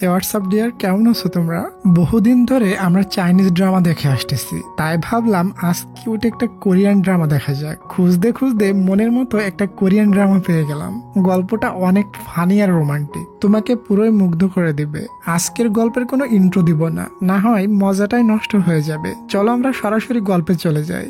WhatsApp deer, কেমন আছো তোমরা? বহুদিন ধরে আমরা চাইনিজ ড্রামা দেখে আসতেছি, তাই ভাবলাম আজ কিউট একটা কোরিয়ান ড্রামা দেখা যাক। খুঁজতে খুঁজতে মনের মতো একটা কোরিয়ান ড্রামা পেয়ে গেলাম। গল্পটা অনেক ফানি আর রোমান্টিক, তোমাকে পুরোই মুগ্ধ করে দিবে। আজকের গল্পের কোনো ইন্ট্রো দিব না, না হয় মজাটাই নষ্ট হয়ে যাবে। চলো আমরা সরাসরি গল্পে চলে যাই।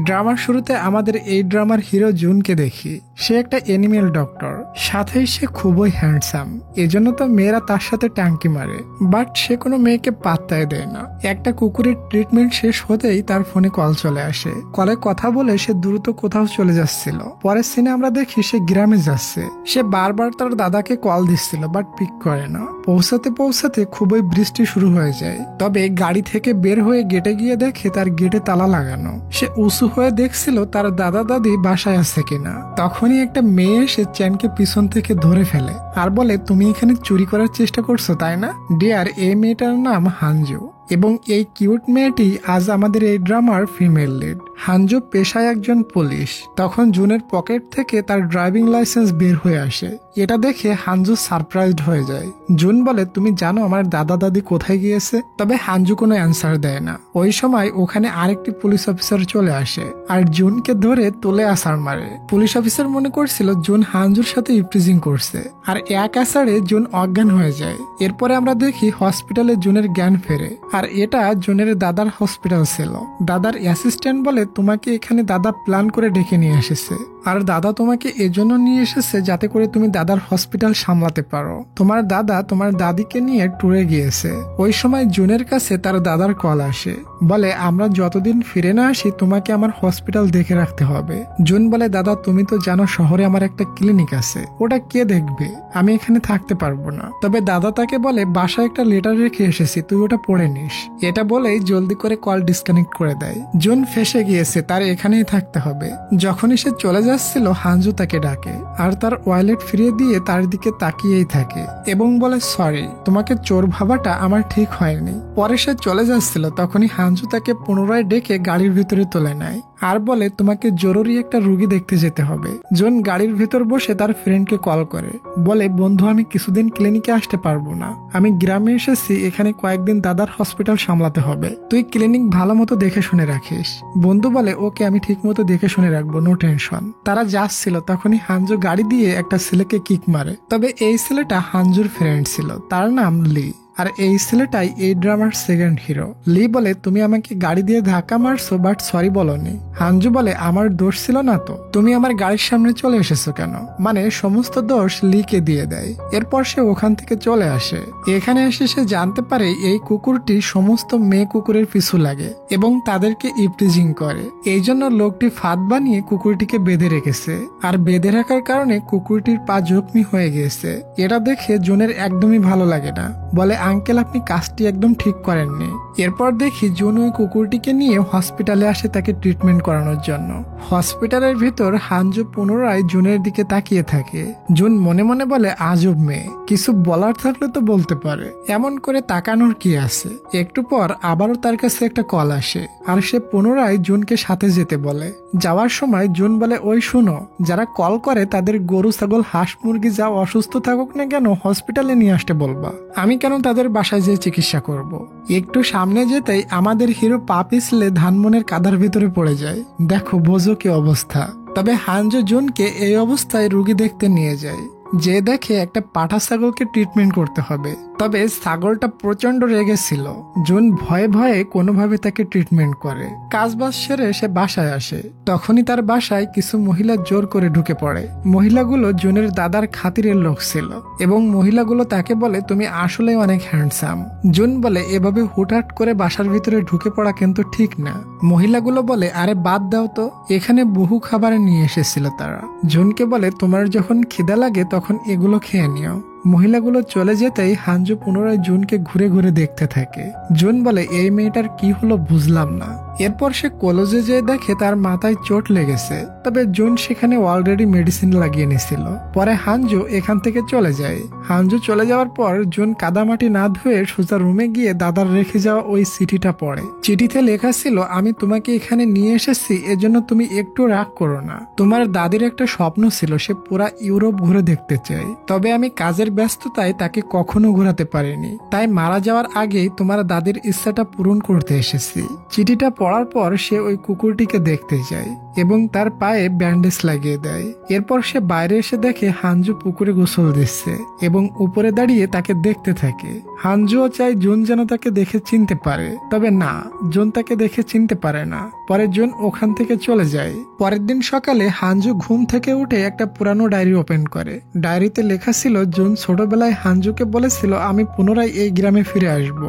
ড্রামার শুরুতে আমাদের এই ড্রামার হিরো জুনকে দেখি। সে একটা এনিমেল ডক্টর, সাথেই সে খুবই হ্যান্ডসাম। এজন্য তো মেয়েরা তার সাথে ট্যাঙ্কি মারে, বাট সে কোনো মেয়েকে পাত্তাই দেয় না। একটা কুকুরের ট্রিটমেন্ট শেষ হতেই তার ফোনে কল চলে আসে। কলে কথা বলে সে দ্রুত কোথাও চলে যাচ্ছিল। পরের সিনে আমরা দেখি সে গ্রামে যাচ্ছে। সে বারবার তার দাদাকে কল দিচ্ছিল, বাট পিক করে না। পৌঁছাতে পৌঁছাতে খুবই বৃষ্টি শুরু হয়ে যায়। তবে গাড়ি থেকে বের হয়ে গেটে গিয়ে দেখে তার গেটে তালা লাগানো। সে উঁচু হয়ে দেখছিল তার দাদা দাদি বাসায় আছে কিনা। তখনই একটা মেয়ে এসে চ্যানকে পিছন থেকে ধরে ফেলে আর বলে, তুমি এখানে চুরি করার চেষ্টা করছো তাই না? ডিয়ার, এই মেয়েটার নাম হানজু এবং এই কিউট মেয়েটি আজ আমাদের এই ড্রামার ফিমেল লিড। হানজু পেশায় একজন পুলিশ। তখন জুনের পকেট থেকে তার ড্রাইভিং লাইসেন্স বের হয়ে আসে। এটা দেখে হানজু সারপ্রাইজড হয়ে যায়। জুন বলে, তুমি জানো আমার দাদা দাদি কোথায় গিয়েছে? তবে হানজু কোনো অ্যান্সার দেয় না। ওই সময় ওখানে আরেকটি পুলিশ অফিসার চলে আসে আর জুনকে ধরে তোলে আসার মারে। পুলিশ অফিসার মনে করছিল জুন হানজুর সাথে ইপটিজিং করছে, আর এক আসারে জুন অজ্ঞান হয়ে যায়। এরপরে আমরা দেখি হসপিটালে জুনের জ্ঞান ফেরে, আর এটা জুনের দাদার হসপিটাল ছিল। দাদার অ্যাসিস্ট্যান্ট বলে, তোমাকে এখানে দাদা প্ল্যান করে ডেকে নিয়ে এসেছে, আর দাদা তোমাকে এজন্য নিয়ে এসেছে যাতে করে তুমি দাদার হসপিটাল সামলাতে পারো। তোমার দাদা তোমার দাদিকে নিয়ে ট্যুরে গিয়েছে। ওই সময় জুনের কাছে তার দাদার কল আসে, বলে আমরা যতদিন ফিরে না আসি তোমাকে আমার হসপিটাল দেখে রাখতে হবে। জুন বলে, দাদা তুমি তো জানো শহরে আমার একটা ক্লিনিক আছে, ওটা কে দেখবে? আমি এখানে থাকতে পারবো না। তবে দাদা তাকে বলে, বাসায় একটা লেটার রেখে এসেছি, তুই ওটা পড়ে নিস। এটা বলেই জলদি করে কল ডিসকানেক্ট করে দেয়। জুন ফেসে গিয়েছে, তার এখানেই থাকতে হবে। যখনই সে চলে যাচ্ছিল হানজু তাকে ডাকে আর তার ওয়ালেট ফিরিয়ে দিয়ে তার দিকে তাকিয়েই থাকে এবং বলে, সরি, তোমাকে চোর ভাবাটা আমার ঠিক হয়নি। পরে সে চলে যাচ্ছিল, তখনই হানজু তাকে পুনরায় ডেকে গাড়ির ভিতরে তুলে নেয় আর বলে, তোমাকে জরুরি একটা রুগী দেখতে যেতে হবে। জুন গাড়ির ভিতর বসে তার ফ্রেন্ডকে কল করে বলে, বন্ধু আমি কিছুদিন ক্লিনিকে আসতে পারবো না, আমি গ্রামে এসেছি, এখানে কয়েকদিন দাদার হসপিটাল সামলাতে হবে, তুই ক্লিনিক ভালো মতো দেখে শুনে রাখিস। বন্ধু বলে, ওকে আমি ঠিক মতো দেখে শুনে রাখবো, নো টেনশন। তারা যাচ্ছিল, তখনই হানজু গাড়ি দিয়ে একটা ছেলেকে কিক মারে। তবে এই ছেলেটা হানজুর ফ্রেন্ড ছিল, তার নাম লি। আর এই ছেলেটাই এই ড্রামার সেকেন্ড হিরো। লি বলে, তুমি আমাকে গাড়ি দিয়ে ধাক্কা মারছো, বাট সরি বলনি। হানজু বলে, আমার দোষ ছিল না তো, তুমি আমার গাড়ির সামনে চলে এসেছো কেন? মানে সমস্ত দোষ লিকে দিয়ে দেয়। এরপর সে ওখান থেকে চলে আসে। এখানে এসে সে জানতে পারে এই কুকুরটি সমস্ত মেয়ে কুকুরের পিছু লাগে এবং তাদেরকে ইপটিজিং করে। এই জন্য লোকটি ফাঁদ বানিয়ে কুকুরটিকে বেঁধে রেখেছে, আর বেঁধে রাখার কারণে কুকুরটির পা জখমি হয়ে গিয়েছে। এটা দেখে জুনের একদমই ভালো লাগে না, বলে, আঙ্কেল আপনি কাজটি একদম ঠিক করেননি। এরপর দেখি জুন ওই কুকুরটিকে নিয়ে হসপিটালে আসে তাকে ট্রিটমেন্ট করানোর জন্য। হসপিটালের ভিতর হানজু পুনরায় জুনের দিকে তাকিয়ে থাকে। জুন মনে মনে বলে, আজব মেয়ে, কিছু বলার থাকলে তো বলতে পারে, এমন করে তাকানোর কি আছে। একটু পর আবারও তার কাছে একটা কল আসে আর সে পুনরায় জুনকে সাথে যেতে বলে। যাওয়ার সময় জুন বলে, ওই শুনো, যারা কল করে তাদের গরু ছাগল হাঁস মুরগি যা অসুস্থ থাকুক না কেন হসপিটালে নিয়ে আসতে বলবা, আমি কেন তাদের বাসায় যেয়ে চিকিৎসা করব। একটু সামনে যেতেই আমাদের হিরো পা পিছলে ধানমনের কাদার ভিতরে পড়ে যায়। দেখো বোঝো কি অবস্থা। তবে হানজু জুনকে এই অবস্থায় রুগী দেখতে নিয়ে যায়। যে দেখে একটা পাঠা ছাগলকে ট্রিটমেন্ট করতে হবে। তবে ছাগলটা প্রচন্ড রেগেছিল। জুন ভয়ে ভয়ে কোনোভাবে তাকে ট্রিটমেন্ট করে। কাজবাজ সেরে সে বাসায় আসে। তখনই তার বাসায় কিছু মহিলা জোর করে ঢুকে পড়ে। মহিলাগুলো জুনের দাদার খাতিরের লোক ছিল এবং মহিলাগুলো তাকে বলে, তুমি আসলে অনেক হ্যান্ডসাম। জুন বলে, এভাবে হুটহাট করে বাসার ভিতরে ঢুকে পড়া কিন্তু ঠিক না। মহিলাগুলো বলে, আরে বাদ দাও তো, এখানে বহু খাবার নিয়ে এসেছিল তারা। জুনকে বলে, তোমার যখন খিদা লাগে তখন এগুলো খেয়ে নিও। মহিলাগুলো চলে যেতেই হানজু পুনরায় জুনকে ঘুরে ঘুরে দেখতে থাকে। জুন বলে, এই মেয়েটার কি হলো বুঝলাম না, এরপর সে কলেজে যেয়ে দেখে তার মাথায় চোট লেগেছে, তবে জুন সেখানে অলরেডি মেডিসিন লাগিয়ে নিয়েছিল। পরে হানজু এখান থেকে চলে যায়। হানজু চলে যাওয়ার পর জুন কাদামাটি না ধুয়ে সোজা রুমে গিয়ে দাদার রেখে যাওয়া ওই চিঠিটা পড়ে। চিঠিতে লেখা ছিল, আমি তোমাকে এখানে নিয়ে এসেছি, এজন্য তুমি একটু রাগ করো না। তোমার দাদির একটা স্বপ্ন ছিল, সে পুরা ইউরোপ ঘুরে দেখতে চায়, তবে আমি কাজের ব্যস্ততায় তাকে কখনো ঘোরাতে পারিনি, তাই মারা যাওয়ার আগেই তোমার দাদির ইচ্ছাটা পূরণ করতে এসেছি। চিঠিটা পড়ার পর সে ওই কুকুরটিকে দেখতে যায় এবং তার পায়ে ব্যান্ডেজ লাগিয়ে দেয়। এরপর সে বাইরে এসে দেখে হানজু পুকুরে গোসল দিচ্ছে এবং উপরে দাঁড়িয়ে তাকে দেখতে থাকে। হানজুও চায় জুন যেন তাকে দেখে চিনতে পারে, তবে না, জুন তাকে দেখে চিনতে পারে না। পরে জুন ওখান থেকে চলে যায়। পরের দিন সকালে হানজু ঘুম থেকে উঠে একটা পুরানো ডায়েরি ওপেন করে। ডায়েরিতে লেখা ছিল, জুন ছোটবেলায় হানজুকে বলেছিল আমি পুনরায় এই গ্রামে ফিরে আসব।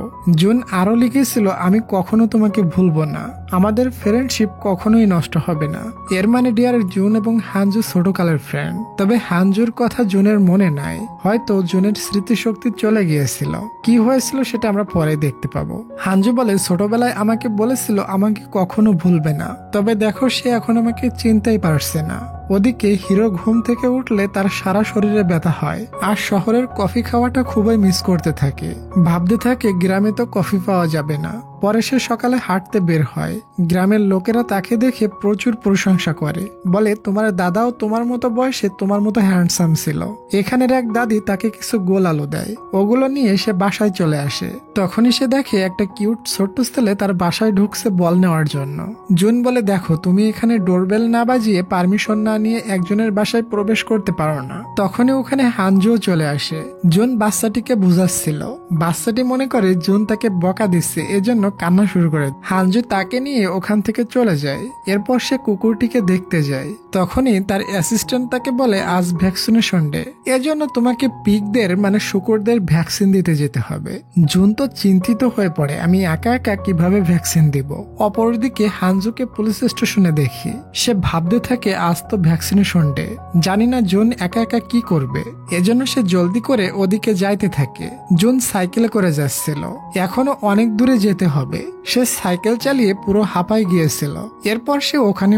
জুন আরো লিখেছিল, আমি কখনো তোমাকে ভুলবো না, আমাদের ফ্রেন্ডশিপ কখনোই নষ্ট হবে না। এর মানে ডিয়ার, জুন এবং হানজু ছোটকালের ফ্রেন্ড। তবে হানজুর কথা জুনের মনে নাই, হয়তো জুনের স্মৃতিশক্তি চলে গিয়েছিল। কি হয়েছিল সেটা আমরা পরে দেখতে পাবো। হানজু বলে, ছোটবেলায় আমাকে বলেছিল আমাকে কখনো ভুলবে না, তবে দেখো সে এখন আমাকে চিনতেই পারছে না। ওদিকে হিরো ঘুম থেকে উঠলে তার সারা শরীরে ব্যথা হয় আর শহরের কফি খাওয়াটা খুবই মিস করতে থাকে। ভাবতে থাকে গ্রামে তো কফি পাওয়া যাবে না। পরে সে সকালে হাঁটতে বের হয়। গ্রামের লোকেরা তাকে দেখে প্রচুর প্রশংসা করে, বলে তোমার দাদাও তোমার মতো বয়সে তোমার মতো হ্যান্ডসাম ছিল। এখানের এক দাদি তাকে কিছু গোল আলু দেয়, ওগুলো নিয়ে সে বাসায় চলে আসে। তখনই সে দেখে একটা কিউট ছোট্ট ছেলে তার বাসায় ঢুকছে বল নেওয়ার জন্য। জুন বলে, দেখো তুমি এখানে ডোরবেল না বাজিয়ে পারমিশন না নিয়ে একজনের বাসায় প্রবেশ করতে পারো না। তখনই ওখানে হানজুও চলে আসে। জুন বাচ্চাটিকে বুঝাচ্ছিল, বাচ্চাটি মনে করে জুন তাকে বকা দিচ্ছে, এজন্য কান্না শুরু করে। হানজু তাকে নিয়ে ওখান থেকে চলে যায়। এরপর সে কুকুরটিকে দেখতে যায়। তখনই তার অ্যাসিস্ট্যান্ট তাকে বলে, আজ ভ্যাকসিনেশন ডে, এজন্য তোমাকে পিগদের মানে শুকরদের ভ্যাকসিন দিতে যেতে হবে। জুন তো চিন্তিত হয়ে পড়ে, আমি একা একা কিভাবে ভ্যাকসিন দিব। অপরদিকে হানজুকে পুলিশ স্টেশনে দেখি। সে ভাবতে থাকে আজ তো ভ্যাকসিনেশন ডে, জানি না জুন একা একা কি করবে, এজন্য সে জলদি করে ওদিকে যাইতে থাকে। জুন সাইকেলে করে যাচ্ছিল, এখনো অনেক দূরে যেতে হবে। সে সাইকেল চালিয়ে পুরো হাঁপায় গিয়েছিল। এরপর সে ওখানে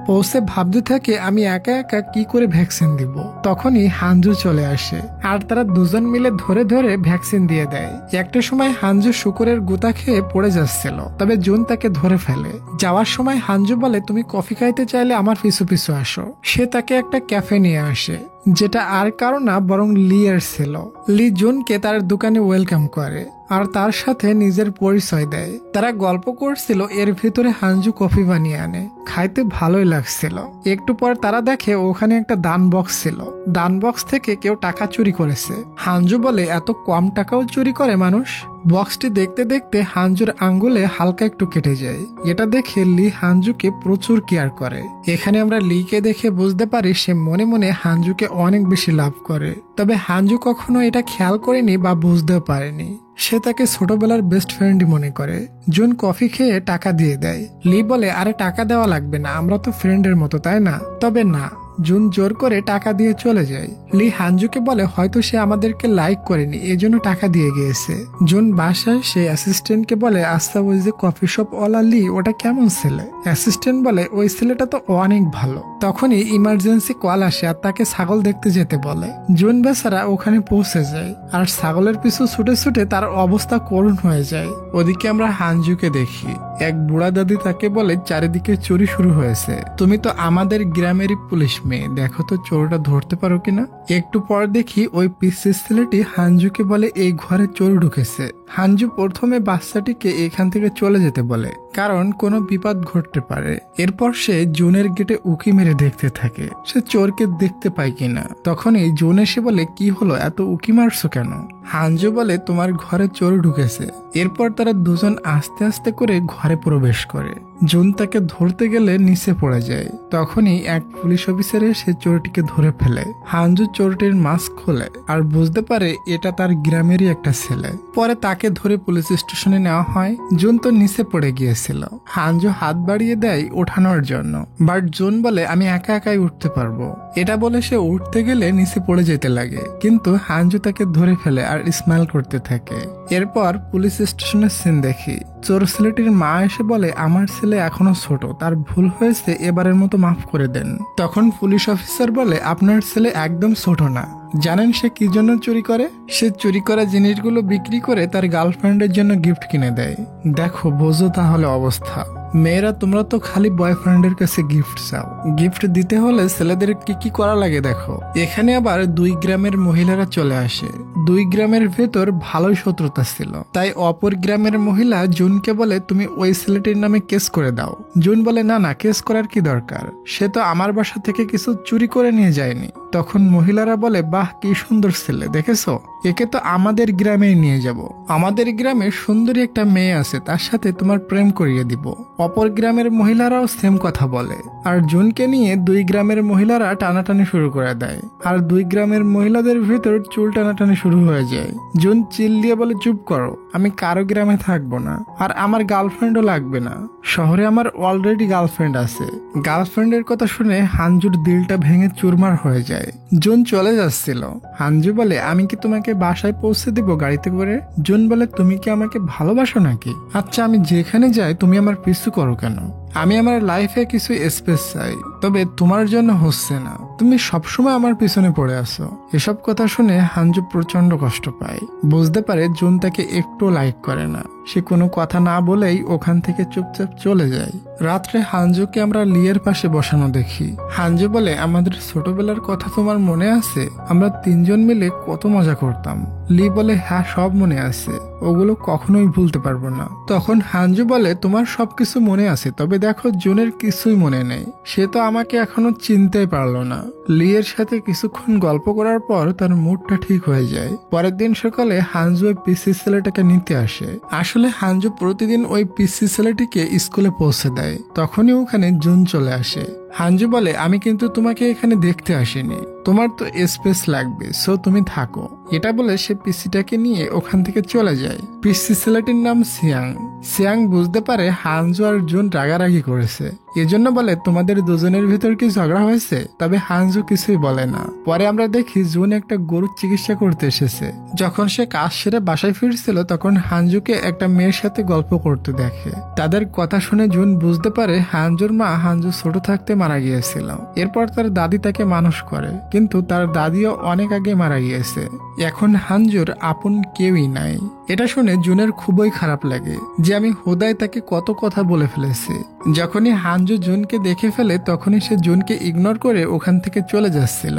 পৌঁছে ভাবতে থাকে আমি একা একা কি করে ভ্যাকসিন দিব। তখনই হানজু চলে আসে আর তারা দুজন মিলে ধরে ধরে ভ্যাকসিন দিয়ে দেয়। একটা সময় হানজু শুকরের গুতা খেয়ে পড়ে যাচ্ছিল, তবে জুন তাকে ধরে ফেলে। যাওয়ার সময় হানজু বলে, তুমি কফি খাইতে চাইলে আমার পিছু পিছু আসো। সে তাকে একটা ক্যাফে নিয়ে আসে, যেটা আর কারো না বরং লি এর ছিল। লি জুনকে তার দোকানে ওয়েলকাম করে আর তার সাথে নিজের পরিচয় দেয়। তারা গল্প করছিল, এর ভিতরে হানজু কফি বানিয়ে আনে। খাইতে ভালোই লাগছিল। একটু পর তারা দেখে ওখানে একটা দান বক্স ছিল। দান বক্স থেকে কেউ টাকা চুরি করেছে। হানজু বলে, এত কম টাকাও চুরি করে মানুষ। বক্সটি দেখতে দেখতে হানজুর আঙ্গুলে হালকা একটু কেটে যায়। এটা দেখে লি হানজুকে প্রচুর কেয়ার করে। এখানে আমরা লিকে দেখে বুঝতে পারি সে মনে মনে হানজুকে অনেক বেশি লাভ করে, তবে হানজু কখনো এটা খেয়াল করেনি বা বুঝতেও পারেনি। সে তাকে ছোটবেলার বেস্ট ফ্রেন্ডই মনে করে। জুন কফি খেয়ে টাকা দিয়ে দেয়। লি বলে, আরে টাকা দেওয়া লাগবে না, আমরা তো ফ্রেন্ডের মতো, তাই না? তবে না, জুন জোর করে টাকা দিয়ে চলে যায়। লি হানজুকে বলে, হয়তো সে আমাদেরকে লাইক করেনি, এজন্য টাকা দিয়ে গিয়েছে। জুন বাসায় সে অ্যাসিস্ট্যান্টকে বলে, আচ্ছা ওই যে কফি শপ ওয়ালা লি, ওটা কেমন ছেলে? অ্যাসিস্ট্যান্ট বলে, ওই ছেলেটা তো অনেক ভালো। তখনই ইমার্জেন্সি কল আসে আর তাকে ছাগল দেখতে যেতে বলে। জুন বেচারা ওখানে পৌঁছে যায় আর ছাগলের পিছু ছুটে ছুটে তার অবস্থা করুণ হয়ে যায়। ওদিকে আমরা হানজুকে দেখি। এক বুড়া দাদি তাকে বলে, চারিদিকে চুরি শুরু হয়েছে, তুমি তো আমাদের গ্রামেরই পুলিশ মেয়ে, দেখো তো চোরটা ধরতে পারো কিনা। একটু পর দেখি ওই পিসিস ছেলেটি হানজুকে বলে, এই ঘরে চোর ঢুকেছে। হানজু প্রথমে বাচ্চাটিকে এখান থেকে চলে যেতে বলে, কারণ কোনো বিপদ ঘটতে পারে। এরপর সে জুনের গেটে উকি মেরে দেখতে থাকে সে চোরকে দেখতে পায় কিনা। তখনই জুন এসে বলে, কি হলো, এত উকি মারছো কেন? হানজু বলে, তোমার ঘরে চোর ঢুকেছে। এরপর তারা দুজন আস্তে আস্তে করে ঘরে প্রবেশ করে। জুন তাকে ধরতে গেলে নিচে পড়ে যায়। তখনই এক পুলিশ অফিসার এসে চোরটিকে ধরে ফেলে। হানজু চোরটির মাস্ক খোলে আর বুঝতে পারে এটা তার গ্রামেরই একটা ছেলে। পরে তাকে তাকে ধরে পুলিশ স্টেশনে নেওয়া হয়। জুন তো নিচে পড়ে গিয়েছিল। হানজো হাত বাড়িয়ে দেয় ওঠানোর জন্য, বাট জুন বলে আমি একা একাই উঠতে পারবো। এটা বলে সে উঠতে গেলে নিচে পড়ে যেতে লাগে, কিন্তু হানজো তাকে ধরে ফেলে আর স্মাইল করতে থাকে। এরপর পুলিশ স্টেশনের সিন দেখি। চোর ছেলেটির মা এসে বলে আমার ছেলে এখনো ছোট, তার ভুল হয়েছে, এবারের মতো মাফ করে দেন। তখন পুলিশ অফিসার বলে আপনার ছেলে একদম ছোট না। জানেন সে কি জন্য চুরি করে? সে চুরি করা জিনিসগুলো বিক্রি করে তার গার্লফ্রেন্ডের জন্য গিফট কিনে দেয়। দেখো, বোঝো তাহলে অবস্থা। মেয়েরা তোমরা তো খালি বয়ফ্রেন্ডের কাছে গিফট চাও। গিফট দিতে হলে ছেলেদের কি কি করা লাগে দেখো। এখানে আবার 2 গ্রামের মহিলারা চলে আসে। 2 গ্রামের ভেতর ভালোই শত্রুতা ছিল, তাই অপর গ্রামের মহিলা জুনকে বলে তুমি ওই ছেলেটির নামে কেস করে দাও। জুন বলে না না, কেস করার কি দরকার, সে তো আমার বাসা থেকে কিছু চুরি করে নিয়ে যায়নি। তখন মহিলারা বলে বাহ, কি সুন্দর ছেলে, দেখেছো, একে তো আমাদের গ্রামেই নিয়ে যাব। আমাদের গ্রামে সুন্দরী একটা মেয়ে আছে, তার সাথে তোমার প্রেম করিয়ে দিব। অপর গ্রামের মহিলারাও সেম কথা বলে, আর জুনকে নিয়ে 2 গ্রামের মহিলারা টানাটানি শুরু করে দেয়। আর 2 গ্রামের মহিলাদের ভিতর চুল টানাটানি শুরু হয়ে যায়। জুন চিল্লিয়ে বলে চুপ করো, আমি কারো গ্রামে থাকবো না, আর আমার গার্লফ্রেন্ডও লাগবে না। শহরে আমার অলরেডি গার্লফ্রেন্ড আছে। গার্লফ্রেন্ডের কথা শুনে হানজুর দিলটা ভেঙে চুরমার হয়ে যায়। জুন চলে যাচ্ছিল। হানজু বলে আমি কি তোমাকে বাসায় পৌঁছে দিব গাড়িতে করে? জুন বলে তুমি কি আমাকে ভালোবাসো নাকি? আচ্ছা, আমি যেখানে যাই তুমি আমার পিছু করো কেন? আমি আমার লাইফে কিছু স্পেস চাই, তবে তোমার জন্য হচ্ছে না। তুমি সবসময় আমার পিছনে পড়ে আছো। এসব কথা শুনে হানজু প্রচন্ড কষ্ট পায়। বুঝতে পারে জুন তাকে একটু লাইক করে না। সে কোনো কথা না বলেই ওখান থেকে চুপচাপ চলে যায়। রাত্রে হানজুকে আমরা লিয়ের পাশে বসানো দেখি। হানজু বলে আমাদের ছোটবেলার কথা তোমার মনে আছে? আমরা 3 জন মিলে কত মজা করতাম। লি বলে হ্যাঁ, সব মনে আছে, ওগুলো কখনোই ভুলতে পারবো না। তখন হানজু বলে তোমার সবকিছু মনে আছে, তবে দেখো জুনের কিছুই মনে নেই। সে তো আমাকে এখনো চিনতেই পারলো না। লিয়ের সাথে কিছুক্ষণ গল্প করার পর তার মুডটা ঠিক হয়ে যায়। পরের দিন সকালে হানজু ওই পিসি ছেলেটাকে নিতে আসে। আসলে হানজু প্রতিদিন ওই পিসি ছেলেটিকে স্কুলে পৌঁছে দেয়। তখনই ওখানে জুন চলে আসে। হানজু বলে আমি কিন্তু তোমাকে এখানে দেখতে আসিনি, তোমার তো স্পেস লাগবে, সো তুমি থাকো। এটা বলে সে পিসিটাকে নিয়ে ওখান থেকে চলে যায়। পিসি ছেলেটির নাম সিয়াং। সিয়াং বুঝতে পারে হানজু আর জুন রাগারাগি করেছে, এজন্য বলে তোমাদের দুজনের ভিতর কি ঝগড়া হয়েছে? তবে হানজু কিছুই বলে না। পরে আমরা দেখি জুন একটা গরুর চিকিৎসা করতে এসেছে। যখন সে কাজ সেরে বাসায় ফিরছিল তখন হানজুকে একটা মেয়ের সাথে গল্প করতে দেখে। তাদের কথা শুনে জুন বুঝতে পারে হানজুর মা হানজু ছোট থাকতে মারা গিয়েছিল। এরপর তার দাদি তাকে মানুষ করে, কিন্তু তার দাদিও অনেক আগে মারা গিয়েছে। এখন হানজুর আপন কেউই নাই। এটা শুনে জুনের খুবই খারাপ লাগে যে আমি হুদায় তাকে কত কথা বলে ফেলেছি। যখনই হানজু জুনকে দেখে ফেলে তখনই সে জুনকে ইগনোর করে ওখান থেকে চলে যাচ্ছিল।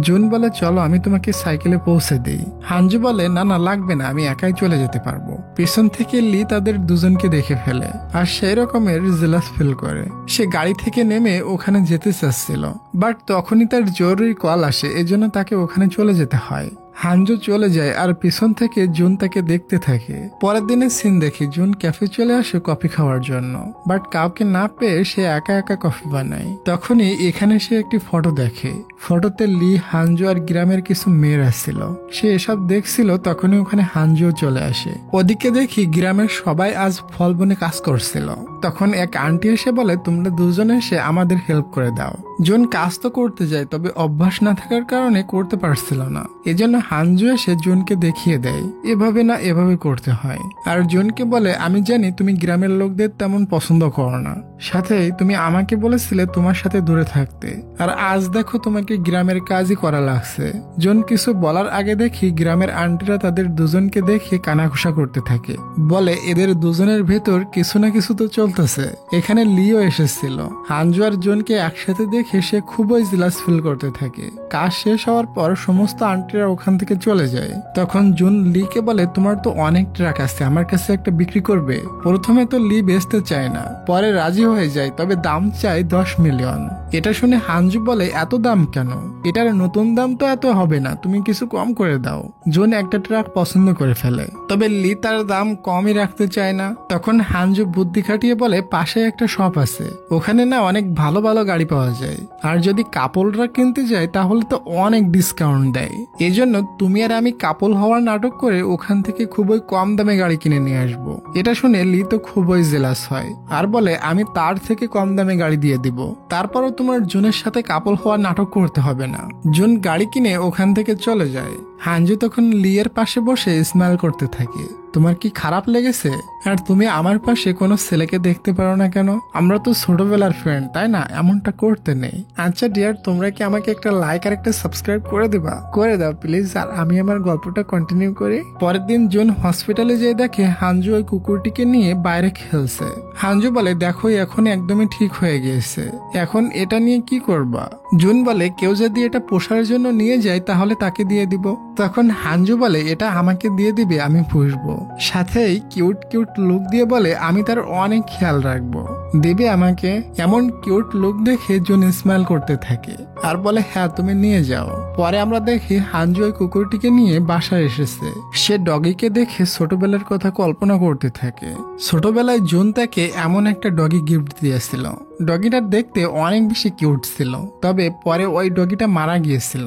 জুন বলে চলো আমি তোমাকে সাইকেলে পৌঁছে দিই। হানজু বলে না না, লাগবে না, আমি একাই চলে যেতে পারবো। পেছন থেকে লি তাদের দুজনকে দেখে ফেলে আর সেই রকমের জেলাস ফিল করে। সে গাড়ি থেকে নেমে ওখানে যেতে চাচ্ছিল, বাট তখনই তার জরুরি কল আসে, এজন্য তাকে ওখানে চলে যেতে হয়। হানজু চলে যায় আর পিছন থেকে জুন তাকে দেখতে থাকে। পরের দিনের সিন দেখি জুন ক্যাফে চলে আসে কফি খাওয়ার জন্য, বাট কাউকে না পেয়ে সে একা একা কফি বানায়। তখনই এখানে সে একটি ফটো দেখে। ফটোতে লি, হানজু আর গ্রামের কিছু মেয়ের আসছিল। সে এসব দেখছিল, তখনই ওখানে হানজুও চলে আসে। ওদিকে দেখি গ্রামের সবাই আজ ফল বনে কাজ করছিল। তখন এক আন্টি এসে বলে তোমরা দুজনে এসে আমাদের হেল্প করে দাও। জুন কাজ তো করতে যায়, তবে অভ্যাস না থাকার কারণে করতে পারছিল না। এজন্য হানজু এসে জুনকে দেখিয়ে দেয় এভাবে না এভাবে করতে হয়। আর জুনকে বলে আমি জানি তুমি গ্রামের লোকদের তেমন পছন্দ করো না, সাথে তুমি আমাকে বলেছিলে তোমার সাথে দূরে থাকতে, আর আজ দেখো তোমাকে গ্রামের কাজই করা লাগছে। জুন কিছু বলার আগে দেখি গ্রামের আন্টিরা তাদের দুজনকে দেখে কানাঘুষা করতে থাকে। বলে এদের দুজনের ভেতর কিছু না কিছু তো চলতেছে। এখানে লিও এসেছিল। হানজু আর জুনকে একসাথে দেখে সে খুবই জিলাস ফিল করতে থাকে। কাজ শেষ হওয়ার পর সমস্ত আন্টিরা ওখান থেকে চলে যায়। তখন জুন লিকে বলে তোমার তো অনেক ট্রাক আছে, আমার কাছে একটা বিক্রি করবে? প্রথমে তো লি বেচতে চায় না, পরে রাজি হয়ে যায়, তবে দাম চাই 10 মিলিয়ন। এটা শুনে হানজু বলে এত দাম কেন? এটার নতুন দাম তো এত হবে না, তুমি কিছু কম করে দাও। জুন একটা ট্রাক পছন্দ করে ফেলে, তবে লি তার দাম কমই রাখতে চায় না। তখন হানজু বুদ্ধি খাটিয়ে বলে পাশে একটা শপ আছে, ওখানে না অনেক ভালো ভালো গাড়ি পাওয়া যায়, আর যদি কাপলরা কিনতে যায় তাহলে তো অনেক ডিসকাউন্ট দেয়। এজন্য তুমি আর আমি কাপল হওয়ার নাটক করে ওখান থেকে খুবই কম দামে গাড়ি কিনে নিয়ে আসবো। এটা শুনে লি তো খুবই জেলাস হয় আর বলে আমি তার থেকে কম দামে গাড়ি দিয়ে দিব, তারপরও তোমার জুনের সাথে কাপল হওয়ার নাটক করতে হবে না। জুন গাড়ি কিনে ওখান থেকে চলে যায়। হানজু তখন লিয়ের পাশে বসে স্মাইল করতে থাকে। তোমার কি খারাপ লেগেছে? আর তুমি আমার পাশে কোনো ছেলেকে দেখতে পারো না কেন? আমরা তো ছোটবেলার ফ্রেন্ড, তাই না? এমনটা করতে নেই। আচ্ছা ডিয়ার, তোমরা কি আমাকে একটা লাইক আর একটা সাবস্ক্রাইব করে দেবা? করে দাও প্লিজ, আর আমি আমার গল্পটা কন্টিনিউ করি। পরের দিন জুন হসপিটালে যেয়ে দেখে হানজু ওই কুকুরটিকে নিয়ে বাইরে খেলছে। হানজু বলে দেখো এখন একদমই ঠিক হয়ে গিয়েছে, এখন এটা নিয়ে কি করবা? জুন বলে কেউ যদি এটা পোষার জন্য নিয়ে যায় তাহলে তাকে দিয়ে দিব। তখন হানজু বলে এটা আমাকে দিয়ে দিবে, আমি পুষবো। সাথেই কিউট কিউট লুক দিয়ে বলে আমি তার অনেক খেয়াল রাখবো, দেবে আমাকে? এমন কিউট লুক দেখে জুন স্মাইল করতে থাকে আর বলে হ্যাঁ তুমি নিয়ে যাও। পরে আমরা দেখি হানজু ওই কুকুরটিকে নিয়ে বাসায় এসেছে। সে ডগিকে দেখে ছোটবেলার কথা কল্পনা করতে থাকে। ছোটবেলায় জুন তাকে এমন একটা ডগি গিফট দিয়েছিল। ডগিটার দেখতে অনেক বেশি কিউট ছিল, তবে পরে ওই ডগিটা মারা গিয়েছিল।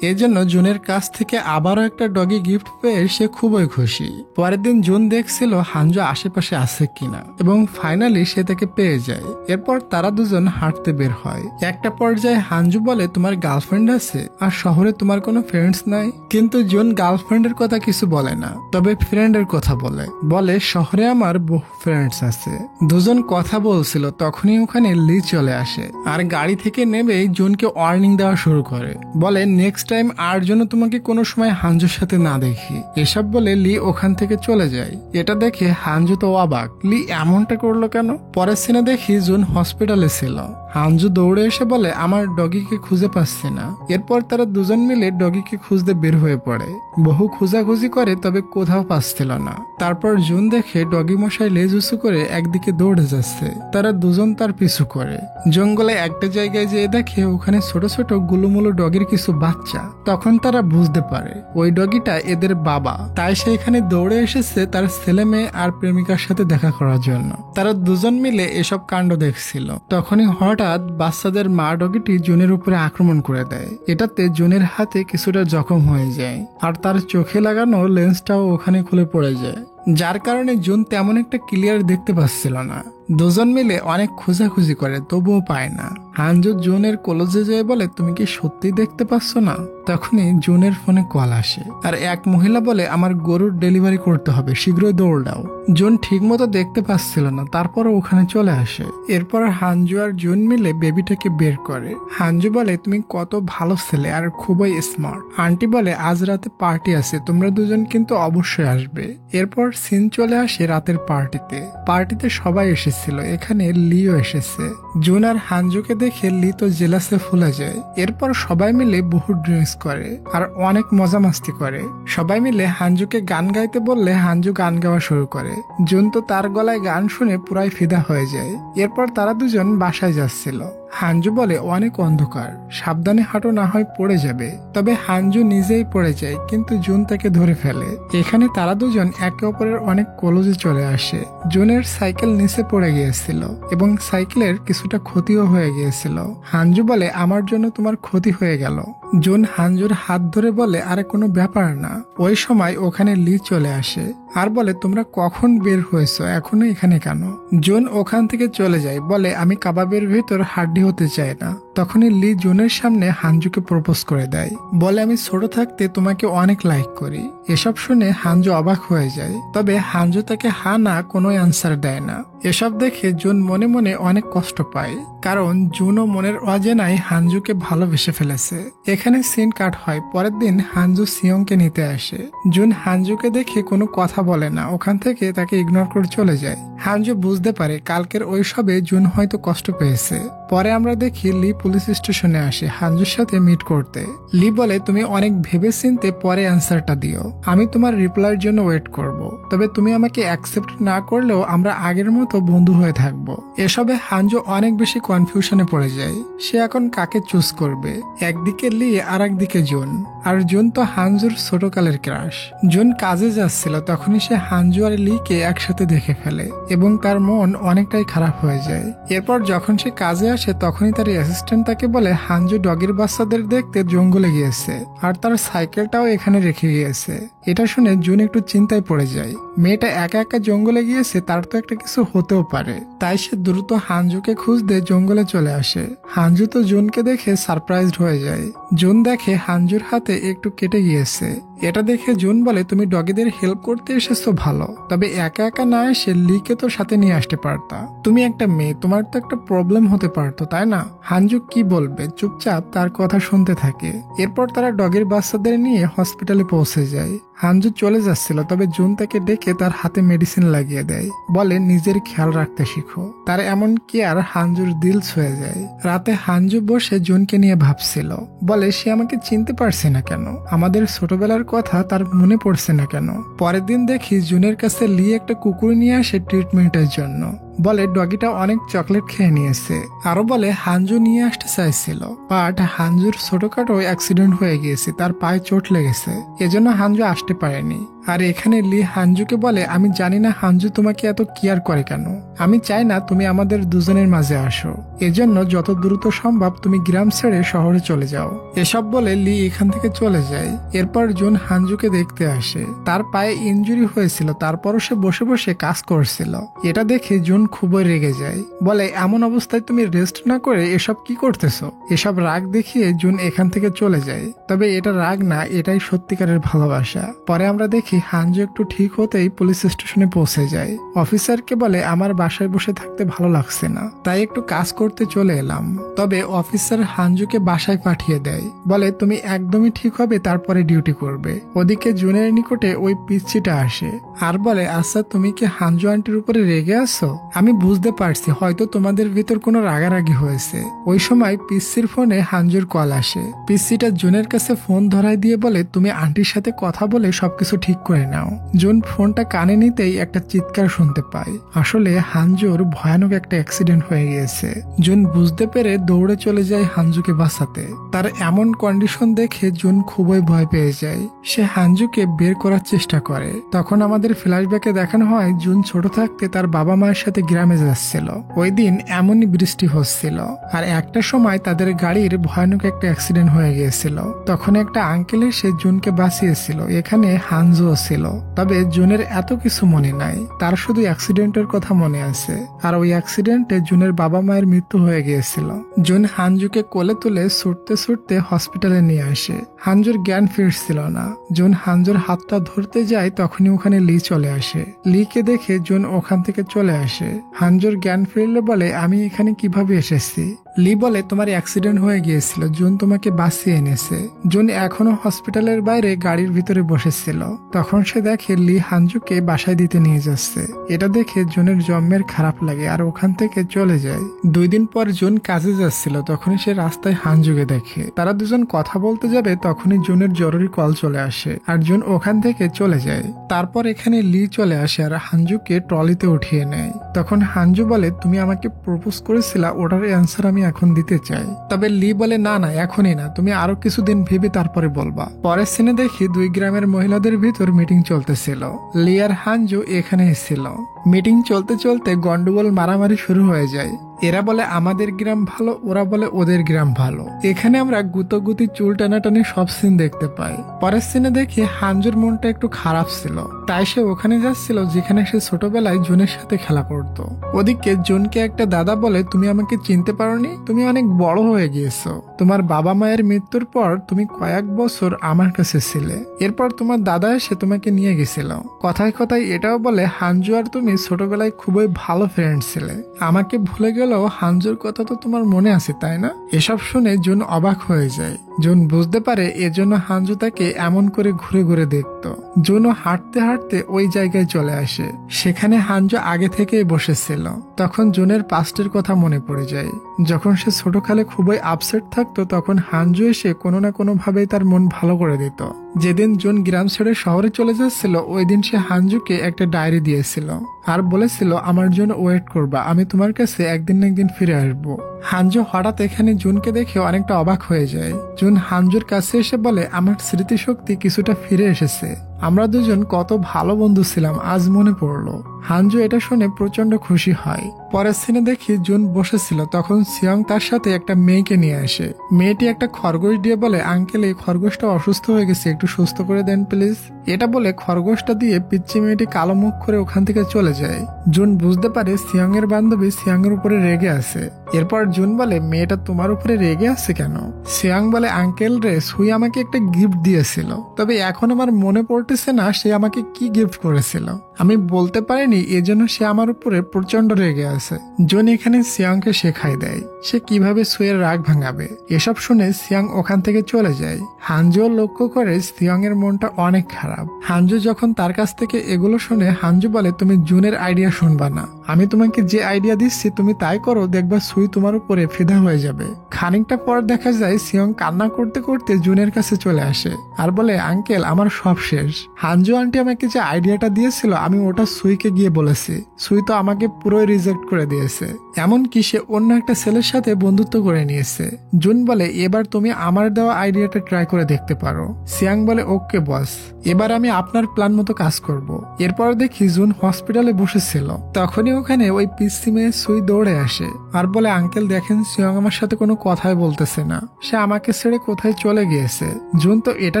এজন্য জুনের কাছ থেকে আবারও একটা ডগি গিফট পেয়ে সে খুবই খুশি। পরের দিন জুন দেখছিল হানজু আশেপাশে আছে কিনা, এবং ফাইনালি সে তাকে পেয়ে যায়। এরপর তারা দুজন হাঁটতে বের হয়। একটা পর্যায়ে হানজু বলে তোমার গার্লফ্রেন্ড আছে আর শহরে তোমার কোনো ফ্রেন্ডস নাই? কিন্তু জুন গার্লফ্রেন্ডের কথা কিছু বলে না, তবে ফ্রেন্ডের কথা বলে। বলে শহরে আমার বহু ফ্রেন্ডস আছে। দুজন কথা বলছিল, তখনই ওখানে লি চলে আসে আর গাড়ি থেকে নেমেই জুনকে ওয়ার্নিং দেওয়া শুরু করে। বলে নেক্সট টাইম আর জন্য তোমাকে কোনো সময় হানজুর সাথে না দেখি। এসব বলে লি ওখান থেকে চলে যায়। এটা দেখে হানজু তো অবাক, লি এমনটা করলো কেন? পরের সিনে দেখি জুন হসপিটালে ছিল। হানজু দৌড়ে এসে বলে আমার ডগিকে খুঁজে পাচ্ছি না। এরপর তারা দুজন মিলে ডগিকে খুঁজতে বের হয়ে পড়ে। বহু খোঁজাখুঁজি করে, তবে কোথাও পাচ্ছিল না। তারপর জুন দেখে ডগি মশাই লেজ উঁচু করে একদিকে দৌড়ে যাচ্ছে। তারা দুজন তার পিছু করে। জঙ্গলে একটা জায়গায় যেয়ে দেখে ওখানে ছোট ছোট গুলুমুলু ডগির কিছু বাচ্চা। তখন তারা বুঝতে পারে ওই ডগিটা এদের বাবা, তাই সে এখানে দৌড়ে এসেছে তার ছেলে মেয়ে আর প্রেমিকার সাথে দেখা করার জন্য। তারা দুজন মিলে এসব কাণ্ড দেখছিল। তখনই হঠাৎ বাচ্চাদের মা ডগিটি জুনের উপরে আক্রমণ করে দেয়। এটাতে জুনের হাতে কিছুটা জখম হয়ে যায় আর তার চোখে লাগানো লেন্সটাও ওখানে খুলে পড়ে যায়, যার কারণে জুন তেমন একটা ক্লিয়ার দেখতে পাচ্ছিল না। দুজন মিলে অনেক খোঁজাখুঁজি করে, তবুও পায় না। হানজু জুনের কলেজে যেয়ে বলে তুমি কি সত্যি দেখতে পাচ্ছ না? তখনই জুনের ফোনে কল আসে আর এক মহিলা বলে আমার গরুর ডেলিভারি করতে হবে, শীঘ্রই দৌড়াও। জুন ঠিক মতো দেখতে পাচ্ছিল না, তারপর ওখানে চলে আসে। এরপর হানজু আর জুন মিলে বেবিটাকে বের করে। হানজু বলে তুমি কত ভালো ছেলে আর খুবই স্মার্ট। আন্টি বলে আজ রাতে পার্টি আছে, তোমরা দুজন কিন্তু অবশ্যই আসবে। এরপর সিন চলে আসে রাতের পার্টিতে। পার্টিতে সবাই এসেছিল, এখানে লিও এসেছে। জুন আর হানজুকে দেখে লি তো জেলাসে ফুলে যায়। এরপর সবাই মিলে বহু ড্রিঙ্কস করে আর অনেক মজা মাস্তি করে। সবাই মিলে হানজুকে গান গাইতে বললে হানজু গান গাওয়া শুরু করে। জুন তো তার গলায় গান শুনে পুরাই ফিদা হয়ে যায়। এরপর তারা দুজন বাসায় যাচ্ছিল। হানজু বলে অনেক অন্ধকার, সাবধানে হাঁটো না হয় পড়ে যাবে। তবে হানজু নিজেই পড়ে যায়, কিন্তু জুন তাকে ধরে ফেলে। এখানে তারা দুজন একে অপরের অনেক ক্লোজে চলে আসে। জুনের সাইকেল নিচে পড়ে গিয়েছিল এবং সাইকেলের কিছুটা ক্ষতিও হয়ে গিয়েছিল। হানজু বলে আমার জন্য তোমার ক্ষতি হয়ে গেল। জুন হানজুর হাত ধরে বলে আরে কোনো ব্যাপার না। ওই সময় ওখানে লি চলে আসে আর বলে তোমরা কখন বের হয়েছো, এখনো এখানে কেন? জুন ওখান থেকে চলে যায়, বলে আমি কাবাবের ভেতর হাড্ডি হতে চাই না। তখনই লি জুনের সামনে হানজুকে প্রপোজ করে দেয়, বলে আমি ছোট থাকতে তোমাকে অনেক লাইক করি। এসব শুনে হানজু অবাক হয়ে যায়, তবে হানজু তাকে হা না কোনো অ্যান্সার দেয় না। এসব দেখে জুন মনে মনে অনেক কষ্ট পায়, কারণ জুনও মনের অজানায় হানজুকে ভালোবেসে ফেলেছে। এখানে সিন কাট হয়। পরের দিন হানজু সিয়ংকে নিতে আসে। জুন হানজুকে দেখে কোনো কথা বলে না, ওখান থেকে তাকে ইগনোর করে চলে যায়। হানজু বুঝতে পারে কালকের ওইসবে জুন হয়তো কষ্ট পেয়েছে। পরে আমরা দেখি লি পুলিশ স্টেশনে আসে হানজুর সাথে মিট করতে। লি বলে, তুমি অনেক ভেবে চিনতে পরে অ্যান্সারটা দিও, আমি তোমার রিপ্লাইয়ের জন্য ওয়েট করব। তবে তুমি আমাকে অ্যাকসেপ্ট না করলেও আমরা আগের মতো বন্ধু হয়ে থাকবো। এসবে হানজু অনেক বেশি কনফিউশনে পড়ে যায়। সে এখন কাকে চুজ করবে, একদিকে লি আর একদিকে জুন। আর জুন তো হানজুর ছোটকালের ক্রাশ। জুন কাজে যাচ্ছিল, তখনই সে হানজু আর লিকে একসাথে দেখে ফেলে এবং তার মন অনেকটাই খারাপ হয়ে যায়। এরপর যখন সে কাজে আসে তখনই তার অ্যাসিস্ট্যান্ট তাকে বলে হানজু ডগির বাচ্চাদের দেখতে জঙ্গলে গিয়েছে আর তার সাইকেলটাও এখানে রেখে গিয়েছে। এটা শুনে জুন একটু চিন্তায় পড়ে যায়। মেয়েটা একা একা জঙ্গলে গিয়েছে, তার তো একটা কিছু হতেও পারে। তাই সে দ্রুত হানজুকে খুঁজতে জঙ্গলে চলে আসে। হানজু তো জুনকে দেখে সারপ্রাইজড হয়ে যায়। জুন দেখে হানজুর হাতে একটু কেটে গিয়েছে। এটা দেখে জুন বলে, তুমি ডগিদের হেল্প করতে এসেছো ভালো, তবে একা একা না এসে লিকে তো সাথে নিয়ে আসতে পারতা। তুমি একটা মেয়ে, তোমার তো একটা প্রবলেম হতে পারতো, তাই না? হানজু কি বলবে, চুপচাপ তার কথা শুনতে থাকে। এরপর তারা ডগের বাচ্চাদের নিয়ে হসপিটালে পৌঁছে যায়। হানজু চলে যাচ্ছিল, তবে জুন তাকে ডেকে তার হাতে মেডিসিন লাগিয়ে দেয়, বলে নিজের খেয়াল রাখতে শিখো। তার এমন কেয়ার হানজুর দিল ছুঁয়ে যায়। রাতে হানজু বসে জুনকে নিয়ে ভাবছিল, বলে সে আমাকে চিনতে পারছে না কেন, আমাদের ছোটবেলার কথা তার মনে পড়ছে না কেন। পরের দিন দেখি জুনের কাছে লি একটা কুকুর নিয়ে আসে ট্রিটমেন্টের জন্য। বলে ডগিটা অনেক চকলেট খেয়ে নিয়েছে। আরো বলে হানজু নিয়ে আসতে চাইছিল, বাট হানজুর ছোটখাটো অ্যাক্সিডেন্ট হয়ে গিয়েছে, তার পায়ে চোট লেগেছে, এজন্য হানজু আসতে পারেনি। আর এখানে লি হানজুকে বলে, আমি জানি না হানজু তোমাকে এত কেয়ার করে কেন, আমি চাই না তুমি আমাদের দুজনের মাঝে আসো, এজন্য যত দ্রুত সম্ভব তুমি গ্রাম ছেড়ে শহরে চলে যাও। এসব বলে লি এখান থেকে চলে যায়। এরপর জুন হানজুকে দেখতে আসে। তার পায়ে ইনজুরি হয়েছিল, তারপরও সে বসে বসে কাজ করছিল। এটা দেখে জুন খুবই রেগে যায়, বলে এমন অবস্থায় তুমি রেস্ট না করে এসব কি করতেছো। এসব রাগ দেখিয়ে জুন এখান থেকে চলে যায়। তবে এটা রাগ না, এটাই সত্যিকারের ভালোবাসা। পরে আমরা দেখি হানজু একটু ঠিক হতেই পুলিশ স্টেশনে পৌঁছে যায়। অফিসারকে বলে, আমার বাসায় বসে থাকতে ভালো লাগছে না, তাই একটু কাজ করতে চলে এলাম। তবে অফিসার হানজুকে বাসায় পাঠিয়ে দেয়, বলে তুমি একদমই ঠিক হবে তারপরে ডিউটি করবে। ওদিকে জুনের নিকটে ওই পিচ্চিটা আসে আর বলে, আচ্ছা তুমি কি হানজু আন্টির উপরে রেগে আছো? আমি বুঝতে পারছি হয়তো তোমাদের ভিতর কোনো রাগারাগি হয়েছে। ওই সময় পিচ্চির ফোনে হানজুর কল আসে। পিচ্চিটা জুনের কাছে ফোন ধরায় দিয়ে বলে, তুমি আন্টির সাথে কথা বলে সবকিছু ঠিক করে নাও। জুন ফোনটা কানে নিতেই একটা চিৎকার শুনতে পায়। আসলে হানজুর ভয়ানক একটা অ্যাক্সিডেন্ট হয়ে গিয়েছে। জুন বুঝতে পেরে দৌড়ে চলে যায় হানজুকে বাঁচাতে। তার এমন কন্ডিশন দেখে জুন খুবই ভয় পেয়ে যায়। সে হানজুকে বের করার চেষ্টা করে। তখন আমাদের ফ্ল্যাশব্যাকে দেখানো হয় জুন ছোট থাকতে তার বাবা মায়ের সাথে গ্রামে যাচ্ছিল। ওই দিন এমনই বৃষ্টি হচ্ছিল আর একটা সময় তাদের গাড়ির ভয়ানক একটা অ্যাক্সিডেন্ট হয়ে গিয়েছিল। তখন একটা আঙ্কেল এসে জুনকে বাঁচিয়েছিল। এখানে হানজুও ছিল, তবে জুনের এত কিছু মনে নাই, তার শুধু অ্যাক্সিডেন্টের কথা মনে আছে। আর ওই অ্যাক্সিডেন্টে জুনের বাবা মায়ের মৃত্যু হয়ে গিয়েছিল। জুন হানজুকে কোলে তুলে ছুটতে ছুটতে হসপিটালে নিয়ে আসে। হানজুর জ্ঞান ফিরছিল না। জুন হানজুর হাতটা ধরতে যায়, তখনই ওখানে লি চলে আসে। লিকে দেখে জুন ওখান থেকে চলে আসে। হানজুর জ্ঞান ফিরলে বলে, আমি এখানে কিভাবে এসেছি? লি বলে, তোমার অ্যাক্সিডেন্ট হয়ে গিয়েছিল, জুন তোমাকে বাঁচিয়ে এনেছে। জুন এখনো হসপিটালের বাইরে গাড়ির ভিতরে বসেছিল। তখন সে দেখে লি হানজুকে বাসায় দিতে নিয়ে যাচ্ছে। এটা দেখে জুনের জন্মের খারাপ লাগে আর ওখান থেকে চলে যায়। 2 দিন পর জুন কাজে যাচ্ছিল, তখনই সে রাস্তায় হানজুকে দেখে। তারা দুজন কথা বলতে যাবে, তখনই জুনের জরুরি কল চলে আসে আর জুন ওখান থেকে চলে যায়। তারপর এখানে লি চলে আসে আর হানজুকে ট্রলিতে উঠিয়ে নেয়। তখন হানজু বলে, তুমি আমাকে প্রপোজ করেছিলা, ওটার অ্যান্সার আমি এখন দিতে চাই। তবে লি বলে, না না এখনই না, তুমি আরো কিছুদিন ভেবে তারপরে বলবা। পরের সিনে দেখি 2 গ্রামের মহিলাদের ভিতর মিটিং চলতেছিল। লি আর হানজু এখানে এসেছিল। মিটিং চলতে চলতে গন্ডগোল মারামারি শুরু হয়ে যায়। এরা বলে আমাদের গ্রাম ভালো, ওরা বলে ওদের গ্রাম ভালো। এখানে আমরা গুতোগুতি চুল টানাটানি সব সিন দেখতে পাই। পরের সিনে দেখি হানজুর মনটা একটু খারাপ ছিল, তাই সে ওখানে যাচ্ছিল যেখানে সে ছোটবেলায় জুনের সাথে খেলা করতো। ওদিকে জুনকে একটা দাদা বলে, তুমি আমাকে চিনতে পারোনি, তুমি অনেক বড় হয়ে গিয়েছো। তোমার বাবা মায়ের মৃত্যুর পর তুমি কয়েক বছর আমার কাছে ছিলে, এরপর তোমার দাদা এসে তোমাকে নিয়ে গেছিল। কথায় কথায় এটাও বলে, হানজু আর তুমি ছোটবেলায় খুবই ভালো ফ্রেন্ড ছিলে, আমাকে ভুলে গেলেও হানজুর কথা তো তোমার মনে আছে তাই না? এসব শুনে জুন অবাক হয়ে যায়। জুন বুঝতে পারে এজন্য হানজু তাকে এমন করে ঘুরে ঘুরে দেখত। জুনও হাঁটতে হাঁটতে ওই জায়গায় চলে আসে। সেখানে হানজু আগে থেকেই বসেছিল। তখন জুনের পাস্টের কথা মনে পড়ে যায়। যখন সে ছোটকালে খুবই আপসেট থাকতো তখন হানজু এসে কোনো না কোনো ভাবেই তার মন ভালো করে দিত। যেদিন জুন গ্রাম ছেড়ে শহরে চলে যাচ্ছিল ওই দিন সে হানজুকে একটা ডায়েরি দিয়েছিল আর বলেছিল আমার জন্য ওয়েট করবা, আমি তোমার কাছে একদিন না একদিন ফিরে আসবো। হানজু হঠাৎ এখানে জুনকে দেখে অনেকটা অবাক হয়ে যায়। জুন হানজুর কাছে এসে বলে আমার স্মৃতিশক্তি কিছুটা ফিরে এসেছে, আমরা দুজন কত ভালো বন্ধু ছিলাম আজ মনে পড়লো। হানজু এটা শুনে প্রচন্ড খুশি হয়। পরের সিনে দেখি জুন বসেছিল, তখন সিয়ং তার সাথে একটা মেয়েকে নিয়ে আসে। মেয়েটি একটা খরগোশ দিয়ে বলে আঙ্কেল এই খরগোশটা অসুস্থ হয়ে গেছে, একটু সুস্থ করে দেন প্লিজ। এটা বলে খরগোশটা দিয়ে পিচ্চি মেয়েটি কালো মুখ করে ওখান থেকে চলে যায়। জুন বুঝতে পারে সিয়ং এর বান্ধবী সিয়ং এর উপরে রেগে আছে। এরপর জুন বলে মেয়েটা তোমার উপরে রেগে আছে কেন? সিয়ং বলে আঙ্কেল রে সুই আমাকে একটা গিফট দিয়েছিল, তবে এখন আমার মনে পড়তেছে না সে আমাকে কি গিফট করেছিল। আমি বলতে পারিনি, এজন্য সে আমার উপরে প্রচন্ড রেগে আছে। জুন এখানে সিয়াংকে শেখাই দেয় সে কিভাবে সুয়ের রাগ ভাঙাবে। এসব শুনে সিয়াং ওখান থেকে চলে যায়। হানজু লক্ষ্য করে সিয়াং এর মনটা অনেক খারাপ। হানজু যখন তার কাছ থেকে এগুলো শুনে হানজু বলে তুমি জুনের আইডিয়া শুনবা না, আমি তোমাকে যে আইডিয়া দিচ্ছি তুমি তাই করো, দেখবা সুই তোমার উপরে ফিদা হয়ে যাবে। খানিকটা পর দেখা যায় সিয়ং কান্না করতে করতে জুনের কাছে চলে আসে আর বলে আঙ্কেল আমার সব শেষ। হানজু আন্টি আমাকে যে আইডিয়াটা দিয়েছিল আমি ওটা সুইকে গিয়ে বলেছি, সুই তো আমাকে পুরোই রিজেক্ট করে দিয়েছে, এমনকি সে অন্য একটা ছেলের সাথে বন্ধুত্ব করে নিয়েছে। জুন বলে এবার তুমি আমার দেওয়া আইডিয়াটা ট্রাই করে দেখতে পারো। সিয়াং বলে ওকে বস, এবার আমি আপনার প্ল্যান মতো কাজ করব। এরপর দেখি জুন হসপিটালে বসেছিল, তখনই ওখানে ওই পিসি মেয়ে সুই দৌড়ে আসে আর বলে আঙ্কেল দেখেন সিয়ং আমার সাথে কোনো কথাই বলতেছে না, সে আমাকে ছেড়ে কোথায় চলে গিয়েছে। জুন তো এটা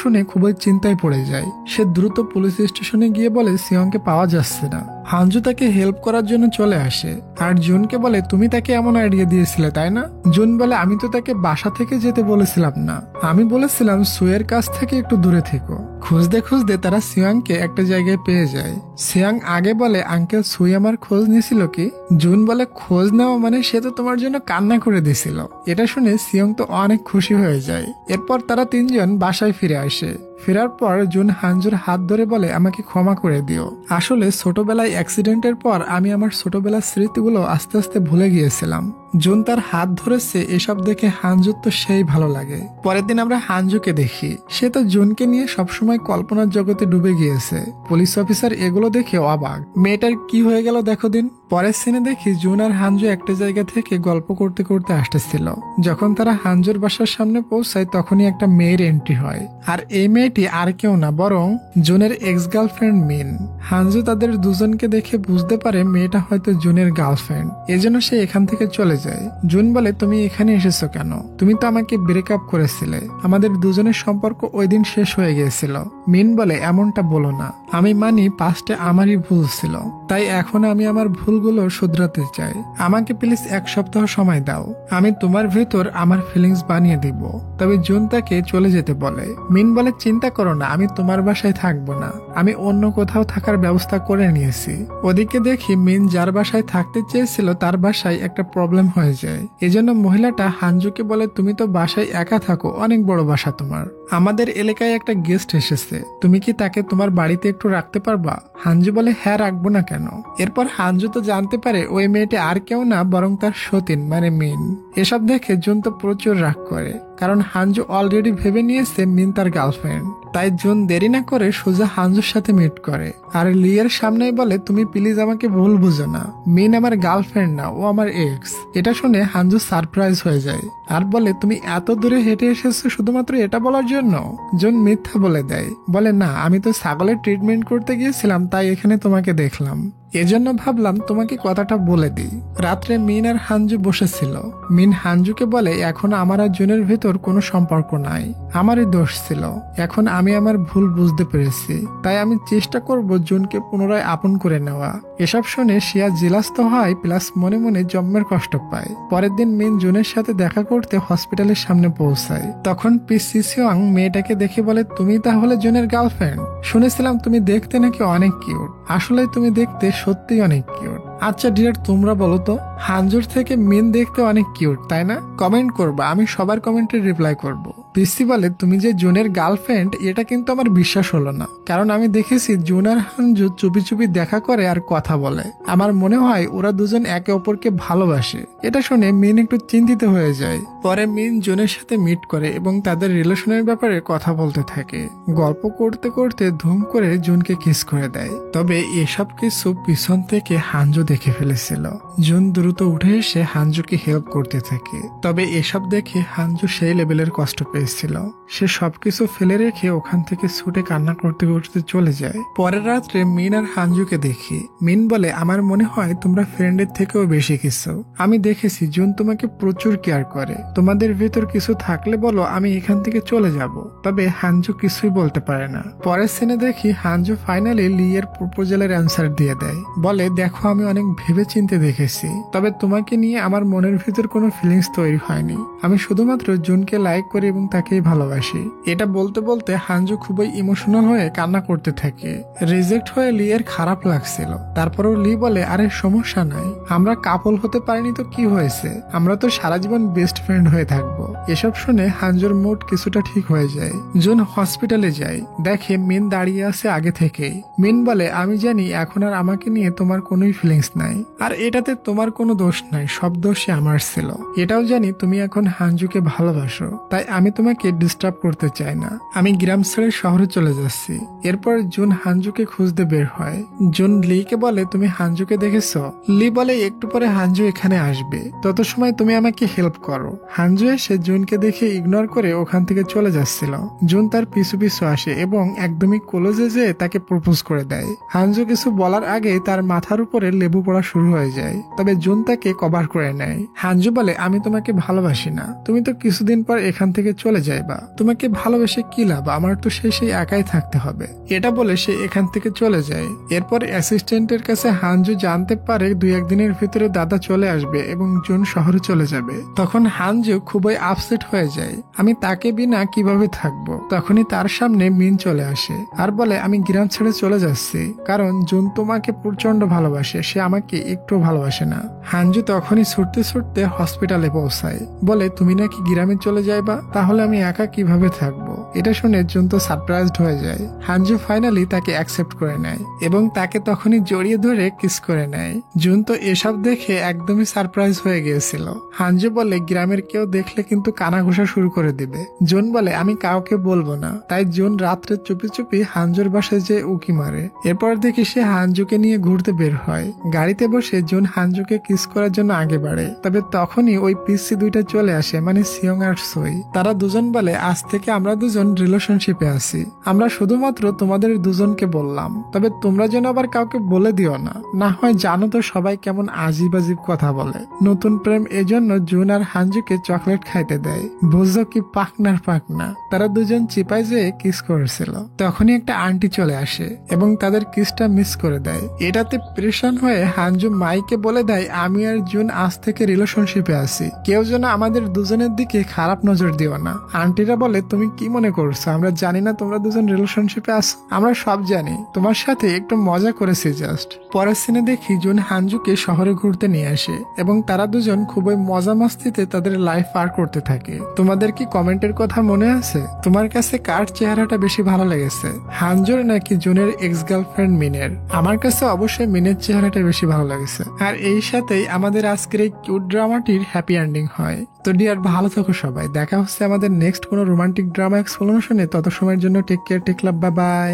শুনে খুবই চিন্তায় পড়ে যায়। সে দ্রুত পুলিশ স্টেশনে গিয়ে বলে সিয়ংকে পাওয়া যাচ্ছে না। হানজু তাকে হেল্প করার জন্য চলে আসে আর জুনকে বলে তুমি তাকে এমন আইডিয়া দিয়েছিলে তাই না? জুন বলে আমি তো তাকে বাসা থেকে যেতে বলেছিলাম না, আমি বলেছিলাম সুয়ের কাছ থেকে একটু দূরে থেকো। খুঁজতে খুঁজতে তারা সিয়াংকে একটা জায়গায় পেয়ে যায়। সিয়াং আগে বলে আঙ্কেল সুই আমার খোঁজ নিয়েছিল কি? জুন বলে খোঁজ নেওয়া মানে সে তো তোমার জন্য কান্না করে দিছিল। এটা শুনে সিয়ং তো অনেক খুশি হয়ে যায়। এরপর তারা তিনজন বাসায় ফিরে আসে। ফেরার পর জুন হানজুর হাত ধরে বলে আমাকে ক্ষমা করে দিও, আসলে ছোটবেলায় অ্যাক্সিডেন্টের পর আমি আমার ছোটবেলার স্মৃতিগুলো আস্তে আস্তে ভুলে গিয়েছিলাম। জুন তার হাত ধরেছে, এসব দেখে হানজুর তো সেই ভালো লাগে। পরের দিন আমরা হানজুকে দেখি, সে তো জুনকে নিয়ে সবসময় কল্পনার জগতে ডুবে গিয়েছে। পুলিশ অফিসার এগুলো দেখে অবাক, মেয়েটার কি হয়ে গেল দেখো দিন। পরের সিনে দেখি জুন আর হানজু একটা জায়গা থেকে গল্প করতে করতে আসতেছিল। যখন তারা হানজুর বাসার সামনে পৌঁছায় তখনই একটা মেয়ের এন্ট্রি হয়, আর এই মেয়েটি আর কেউ না বরং জুনের এক্স গার্লফ্রেন্ড মিন। হানজু তাদের দুজনকে দেখে বুঝতে পারে মেয়েটা হয়তো জুনের গার্লফ্রেন্ড, এজন্য সে এখান থেকে চলে যায়। জুন বলে তুমি এখানে এসেছো কেন? তুমি তো আমাকে ব্রেকআপ করেছিলে, আমাদের দুজনের সম্পর্ক ওই দিন শেষ হয়ে গিয়েছিল। মিন বলে এমনটা বলো না, আমি মানি পাস্টে আমারই ভুল ছিল, তাই এখন আমি আমার ভুলগুলো শুধরাতে চাই। আমাকে প্লিজ 1 সপ্তাহ সময় দাও, আমি তোমার ভেতর আমার ফিলিংস বানিয়ে দিব। তবে জুন তাকে চলে যেতে বলে। মিন বলে চিন্তা করো না, আমি তোমার বাসায় থাকবো না, আমি অন্য কোথাও থাকার ব্যবস্থা করে নিয়েছি। ওদিকে দেখি মিন যার বাসায় থাকতে চেয়েছিল তার বাসায় একটা প্রবলেম হয়ে যায়। এজন্য মহিলাটা হানজুকে বলে তুমি তো বাসায় একা থাকো, অনেক বড় বাসা তোমার, আমাদের এলাকায় একটা গেস্ট এসেছে, তুমি কি তাকে তোমার বাড়িতে একটু রাখতে পারবা? হানজু বলে হ্যাঁ রাখবো না কেন। এরপর হানজু তো জানতে পারে ওই মেয়েটি আর কেউ না বরং তার সতীন মানে মিন। এসব দেখে জুন তো প্রচুর রাগ করে, কারণ হানজু অলরেডি ভেবে নিয়েছে মিন তার গার্লফ্রেন্ড। তাই জুন দেরি না করে সোজা হানজুর সাথে মিট করে আর লিয়ের সামনেই বলে তুমি প্লিজ আমাকে ভুল বুঝো না, মিন আমার গার্লফ্রেন্ড না, ও আমার এক্স। এটা শুনে হানজু সারপ্রাইজ হয়ে যায় আর বলে তুমি এত দূরে হেঁটে এসেছো শুধুমাত্র এটা বলার জন্য? জুন মিথ্যা বলে দেয়, বলে না আমি তো ছাগলের ট্রিটমেন্ট করতে গিয়েছিলাম তাই এখানে তোমাকে দেখলাম, এজন্য ভাবলাম তোমাকে কথাটা বলে দিই। রাত্রে মিন আর হানজু বসেছিল। মিন হানজুকে বলে এখন আমার আর জুনের ভেতর কোনো সম্পর্ক নাই, আমারই দোষ ছিল, এখন আমি আমার ভুল বুঝতে পেরেছি, তাই আমি চেষ্টা করব জুনকে পুনরায় আপন করে নেওয়া। এসব শুনে শিয়া জেলাস্ত হয় প্লাস মনে মনে জন্মের কষ্ট পায়। পরের দিন মিন জুনের সাথে দেখা করতে হসপিটালের সামনে পৌঁছায়। তখন পিসি সিওয়াং মেয়েটাকে দেখে বলে তুমি তাহলে জুনের গার্লফ্রেন্ড, শুনেছিলাম তুমি দেখতে নাকি অনেক কিউট, আসলে তুমি দেখতে সত্যি অনেক কিউট। আচ্ছা ডিয়ার, তোমরা বলো তো, হানজোর থেকে মিন দেখতে অনেক কিউট তাই না? কমেন্ট করবা, আমি সবার কমেন্টে রিপ্লাই করব। পিসি বলে, তুমি যে জুনের গার্লফ্রেন্ড এটা কিন্তু আমার বিশ্বাস হলো না, কারণ আমি দেখেছি জুন আর হানজু চুপি চুপি দেখা করে আর কথা বলে। আমার মনে হয় ওরা দুজন একে অপরকে ভালোবাসে। এটা শুনে মিন একটু চিন্তিত হয়ে যায়। পরে মিন জুনের সাথে মিট করে এবং তাদের রিলেশনের ব্যাপারে কথা বলতে থাকে। গল্প করতে করতে ধুম করে জুনকে কিস করে দেয়। তবে এসব কিছু পিছন থেকে হানজু দেখে ফেলেছিল। জুন দ্রুত উঠে এসে হানজুকে হেল্প করতে থাকে। তবে এসব দেখে হানজু সেই লেভেলের কষ্ট পেয়েছিল, সে সবকিছু ফেলে রেখে ওখান থেকে ছুটে কান্না করতে করতে চলে যায়। পরের রাত্রে মিন আর হানজুকে দেখি। মিন বলে, আমার মনে হয় তোমরা ফ্রেন্ডের থেকেও বেশি কিছু। আমি দেখেছি জুন তোমাকে প্রচুর কেয়ার করে। তোমাদের ভেতর কিছু থাকলে বলো, আমি এখান থেকে চলে যাব। তবে হানজু কিছুই বলতে পারে না। পরের সিনে দেখি হানজু ফাইনালি লি এর প্রপোজালের অ্যান্সার দিয়ে দেয়। বলে, দেখো আমি অনেক ভেবে চিন্তে দেখেছি, তবে তোমাকে নিয়ে আমার মনের ভিতর কোনো ফিলিংস তৈরি হয়নি। আমি শুধুমাত্র জুনকে লাইক করি এবং তাকেই ভালোবাসি। এটা বলতে বলতে হানজু খুবই ইমোশনাল হয়ে কান্না করতে থাকে। রিজেক্ট হয়ে লি এর খারাপ লাগছিল। তারপরেও লি বলে, আরে সমস্যা নাই, আমরা কাপল হতে পারিনি তো কি হয়েছে, আমরা তো সারা জীবন বেস্ট ফ্রেন্ড হয়ে থাকবো। এসব শুনে হানজুর মুড কিছুটা ঠিক হয়ে যায়। জুন হসপিটালে যায়, দেখে মিন দাঁড়িয়ে আছে আগে থেকেই। মিন বলে, আমি জানি এখন আর আমাকে নিয়ে তোমার কোনোই ফিলিংস নাই, আর এটাতে তোমার কোনো দোষ নাই, সব দোষই আমার ছিল। এটাও জানি তুমি এখন হানজুকে ভালোবাসো, তাই আমি তোমাকে ডিস্টার্ব করতে চাই না। আমি গ্রাম ছেড়ে শহরে চলে যাচ্ছি। এরপর জুন হানজুকে খুঁজতে বের হয়। জুন লিকে বলে, তুমি হানজুকে দেখেছো? লি বলে, একটু পরে হানজু এখানে আসবে, তত সময় তুমি আমাকে হেল্প করো। হানজু এসে জুনকে দেখে ইগনোর করে ওখান থেকে চলে যাচ্ছিল। জুন তার পিছু পিছু আসে এবং একদমই ক্লোজে যেয়ে তাকে প্রপোজ করে দেয়। হানজু কিছু বলার আগে তার মাথার উপরে লেবু পড়া শুরু হয়ে যায়। তবে জুন তাকে কভার করে নেয়। হানজু বলে, আমি তোমাকে ভালোবাসি না, তুমি তো কিছুদিন পর এখান থেকে চলে যাইবা, তোমাকে ভালোবেসে কি লাভ, আমার তো সেই একাই থাকতে হবে। এটা বলে সে এখান থেকে চলে যায়। এরপর অ্যাসিস্ট্যান্টের কাছে হানজু জানতে পারে 2-1 দিনের ভিতরে দাদা চলে আসবে এবং জুন শহরে চলে যাবে। তখন হানজু খুবই আপসেট হয়ে যায়, আমি তাকে বিনা কিভাবে থাকবো। তখনই তার সামনে মিন চলে আসে আর বলে, আমি গ্রাম ছেড়ে চলে যাচ্ছি, কারণ জুন তোমাকে প্রচন্ড ভালোবাসে, সে আমাকে একটু ভালোবাসে না। হানজু তখনই ছুটতে ছুটতে হসপিটালে পৌঁছায়। বলে, তুমি নাকি গ্রামে চলে যাইবা, তাহলে আমি একা কিভাবে থাকবো। এটা শুনে জুন তো সারপ্রাইজড হয়ে যায়। হানজু ফাইনালি তাকে অ্যাকসেপ্ট করে নেয় এবং তাকে তখনই জড়িয়ে ধরে কিস করে নেয়। জুন তো এসব দেখে একদমই সারপ্রাইজ হয়ে গিয়েছিল। হানজু বলে, গ্রামের কেউ দেখলে কিন্তু কানাঘুষা শুরু করে দিবে। জুন বলে, আমি কাউকে বলবো না। তাই জুন রাত্রে চুপি চুপি হানজুর বাসায় যে উকি মারে। এরপর দেখি সে হানজুকে নিয়ে ঘুরতে বের হয়। গাড়িতে বসে জুন হানজুকে কিস করার জন্য আগে বাড়ে। তবে তখনই ওই পিসি দুইটা চলে আসে, মানে সিয়ং আর সই। তারা দুজন বলে, আজ থেকে আমরা দুজন রিলেশনশিপে আছি, আমরা শুধুমাত্র তোমাদের দুজনকে বললাম, তবে তোমরা যেন আবার কাউকে বলে দিও না, না হয় জানো তো সবাই কেমন আজিব আজিব কথা বলে। নতুন প্রেম, এজন্য জুন আর হানজুকে চকলেট খাইতে দেয়। বুঝলো কি পাকনার পাকনা। তারা দুজন চিপায় যেয়ে কিস করেছিল। তখনই একটা আন্টি চলে আসে এবং তাদের কিসটা মিস করে দেয়। এটাতে প্রেশান হয়ে হানজু মাইকে বলে দেয়, আমি আর জুন আজ থেকে রিলেশনশিপে আছি, কেউ যেন আমাদের দুজনের দিকে খারাপ নজর দিও না। আন্টিরা বলে, তুমি কি মনে করছো আমরা জানি না তোমরা দুজন রিলেশনশিপে আছো? আমরা সব জানি, তোমার সাথে একটু মজা করেছি জাস্ট। পরের সিনে দেখি জুন হানজুকে শহরে ঘুরতে নিয়ে আসে এবং তারা দুজন খুবই মজা মাস্তিতে তাদের লাইফ পার করতে থাকে। তোমাদের কি কমেন্টের কথা মনে আছে? তোমার কাছে কার চেহারাটা বেশি ভালো লেগেছে, হানজুর নাকি জুনের এক্স গার্লফ্রেন্ড মিনের? আমার কাছে অবশ্যই মিনের চেহারাটা বেশি ভালো লেগেছে। আর এই সাথেই আমাদের আজকের এই কিউট ড্রামাটির হ্যাপি এন্ডিং হয়। তো ডিয়ার, ভালো থাকো সবাই। দেখা হচ্ছে আমাদের নেক্সট কোনো রোমান্টিক ড্রামা এক্সপ্লেনেশনে। তত সময়ের জন্য টেক কেয়ার, টেক লাভ, বাই বাই।